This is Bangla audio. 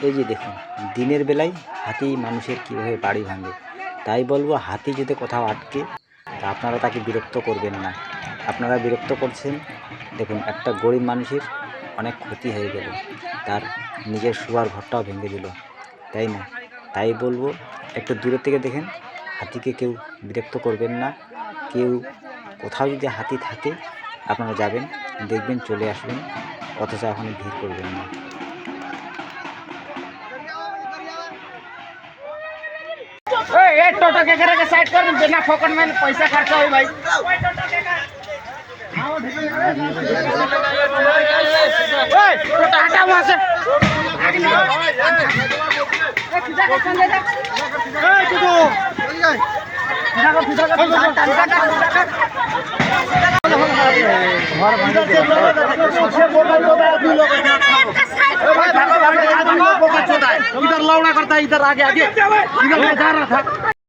এই যে দেখুন, দিনের বেলায় হাতি মানুষের কীভাবে বাড়ি ভাঙে। তাই বলবো, হাতি যদি কোথাও আটকে তা আপনারা তাকে বিরক্ত করবেন না। আপনারা বিরক্ত করছেন। দেখুন, একটা গরিব মানুষের অনেক ক্ষতি হয়ে গেল, তার নিজের শোয়ার ঘরটাও ভেঙে দিল, তাই না? তাই বলবো, একটু দূরের থেকে দেখেন, হাতিকে কেউ বিরক্ত করবেন না। কেউ কোথাও যদি হাতি থাকে আপনারা যাবেন, দেখবেন, চলে আসবেন, অথচ এখনই ভিড় করবেন না। टोटो के करे के साइड कर बिना फोकट में पैसा खर्चा हो भाई। टोटो हटा वहां से। इधर लौड़ा करता है, इधर आगे आगे इधर जा रहा था।